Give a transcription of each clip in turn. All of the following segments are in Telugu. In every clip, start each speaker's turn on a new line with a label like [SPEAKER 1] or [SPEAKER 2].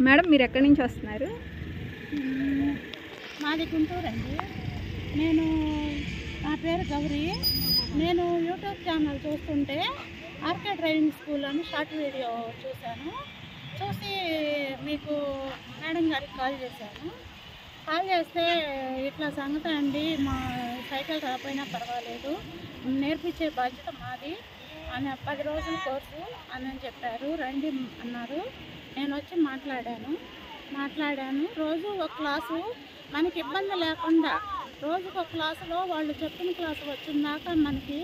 [SPEAKER 1] మేడం మీరు ఎక్కడి నుంచి వస్తున్నారు?
[SPEAKER 2] మాది గుంటూరు అండి. నా పేరు గౌరీ. నేను యూట్యూబ్ ఛానల్ చూస్తుంటే ఆర్కే డ్రైవింగ్ స్కూల్ అని షార్ట్ వీడియో చూశాను. చూసి మీకు మేడం గారికి కాల్ చేశాను. కాల్ చేస్తే ఇట్లా సంగతి అండి, మా సైకిల్ రాకపోయినా పర్వాలేదు, నేర్పించే బాధ్యత మాది అని 10 రోజుల కోర్సు అని చెప్పారు. రండి అన్నారు. నేను వచ్చి మాట్లాడాను. రోజు ఒక క్లాసు, మనకి ఇబ్బంది లేకుండా రోజుకు ఒక క్లాసులో వాళ్ళు చెప్పిన క్లాసు వచ్చిందాకా మనకి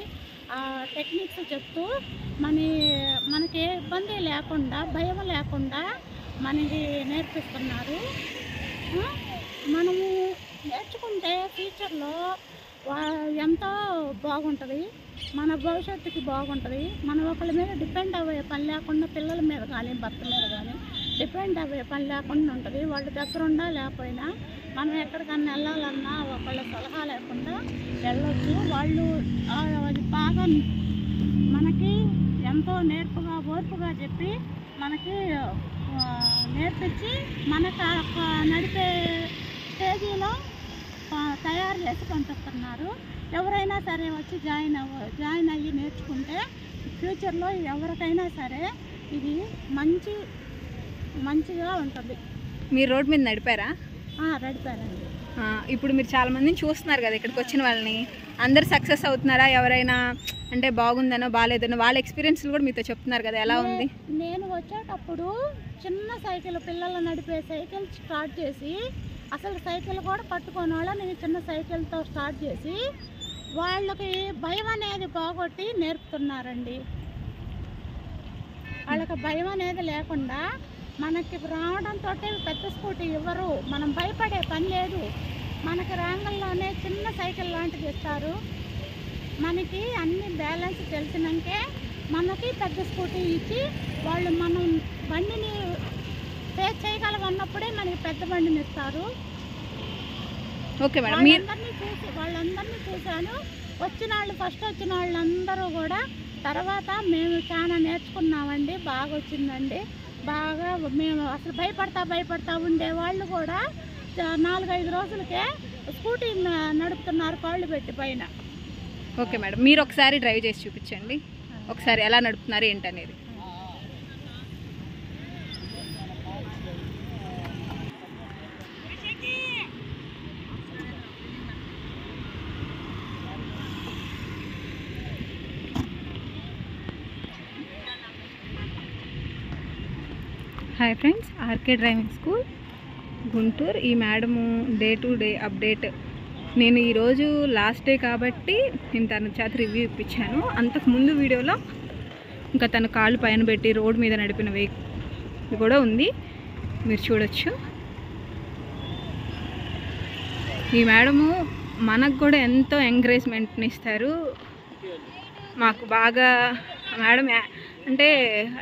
[SPEAKER 2] టెక్నిక్స్ చెప్తూ మనకి ఏ ఇబ్బంది లేకుండా, భయం లేకుండా మనకి నేర్పిస్తున్నారు. మనము నేర్చుకుంటే ఫ్యూచర్లో ఎంతో బాగుంటుంది, మన భవిష్యత్తుకి బాగుంటుంది. మనం ఒకళ్ళ మీద డిపెండ్ అయ్యే పని లేకుండా, పిల్లల మీద కానీ భర్త మీద కానీ డిపెండ్ అయ్యే పని లేకుండా ఉంటుంది. వాళ్ళ దగ్గర ఉండా లేకపోయినా మనం ఎక్కడికన్నా వెళ్ళాలన్నా ఒకళ్ళ సలహా లేకుండా వెళ్ళొచ్చు. వాళ్ళు అది బాగా మనకి ఎంతో ఓర్పుగా చెప్పి మనకి నేర్పించి మనకు నడిపే స్టేజీలో తయారు చేసి పంపిస్తున్నారు. ఎవరైనా సరే వచ్చి జాయిన్ అయ్యి నేర్చుకుంటే ఫ్యూచర్లో ఎవరికైనా సరే ఇది మంచిగా ఉంటుంది.
[SPEAKER 1] మీరు రోడ్ మీద నడిపారా?
[SPEAKER 2] నడిపానండి.
[SPEAKER 1] ఇప్పుడు మీరు చాలా మందిని చూస్తున్నారు కదా, ఇక్కడికి వచ్చిన వాళ్ళని, అందరు సక్సెస్ అవుతున్నారా? ఎవరైనా అంటే బాగుందనో బాగాలేదనో వాళ్ళ ఎక్స్పీరియన్స్లు కూడా మీతో చెప్తున్నారు కదా, ఎలా ఉంది?
[SPEAKER 2] నేను వచ్చేటప్పుడు చిన్న సైకిల్, పిల్లలు నడిపే సైకిల్ స్టార్ట్ చేసి, అసలు సైకిల్ కూడా పట్టుకోని వాళ్ళ నేను చిన్న సైకిల్తో స్టార్ట్ చేసి వాళ్ళకి భయం అనేది పోగొట్టి నేర్పుతున్నారండి. వాళ్ళకి భయం అనేది లేకుండా మనకి రావడంతో పెద్ద స్కూటీ ఇవ్వరు, మనం భయపడే పని లేదు. మనకి ర్యాంగల్లోనే చిన్న సైకిల్ లాంటిది ఇస్తారు. మనకి అన్ని బ్యాలెన్స్ తెలిసినాకే మనకి పెద్ద స్కూటీ ఇచ్చి వాళ్ళు మనం బండిని ఫేస్ చేయగలమన్నప్పుడే మనకి పెద్ద బండిని ఇస్తారు.
[SPEAKER 1] Okay madam.
[SPEAKER 2] వాళ్ళందరినీ చూశాను. ఫస్ట్ వచ్చిన వాళ్ళందరూ కూడా తర్వాత మేము చాలా నేర్చుకున్నామండి, బాగా వచ్చిందండి. బాగా మేము అసలు భయపడతా ఉండేవాళ్ళు కూడా 4-5 రోజులకే స్కూటీ నడుపుతున్నారు కాళ్ళు పెట్టి పైన.
[SPEAKER 1] ఓకే మేడం, మీరు ఒకసారి డ్రైవ్ చేసి చూపించండి, ఒకసారి ఎలా నడుపుతున్నారు ఏంటనేది. Hi friends, RK driving school Guntur. ఈ madam day to day update. నేను ఈరోజు లాస్ట్ డే కాబట్టి నేను తన చేత రివ్యూ ఇప్పించాను. అంతకుముందు వీడియోలో ఇంకా తన కాళ్ళు పైన పెట్టి రోడ్ మీద నడిపిన వెహికల్ కూడా ఉంది, మీరు చూడొచ్చు. ఈ మేడము మనకు కూడా ఎంతో ఎంకరేజ్మెంట్ని ఇస్తారు. మాకు బాగా మేడం అంటే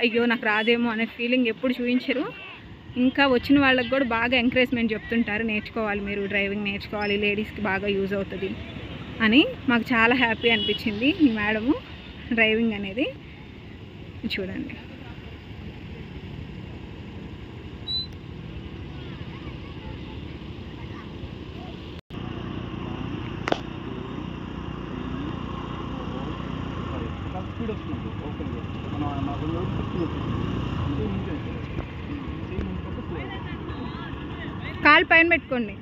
[SPEAKER 1] అయ్యో నాకు రాదేమో అనే ఫీలింగ్ ఎప్పుడు చూపించరు. ఇంకా వచ్చిన వాళ్ళకి కూడా బాగా ఎంకరేజ్మెంట్ చెప్తుంటారు, నేర్చుకోవాలి, మీరు డ్రైవింగ్ నేర్చుకోవాలి, లేడీస్కి బాగా యూజ్ అవుతుంది అని. మాకు చాలా హ్యాపీ అనిపించింది ఈ మేడము డ్రైవింగ్ అనేది. చూడండి. కాలు పైన పెట్టుకోండి.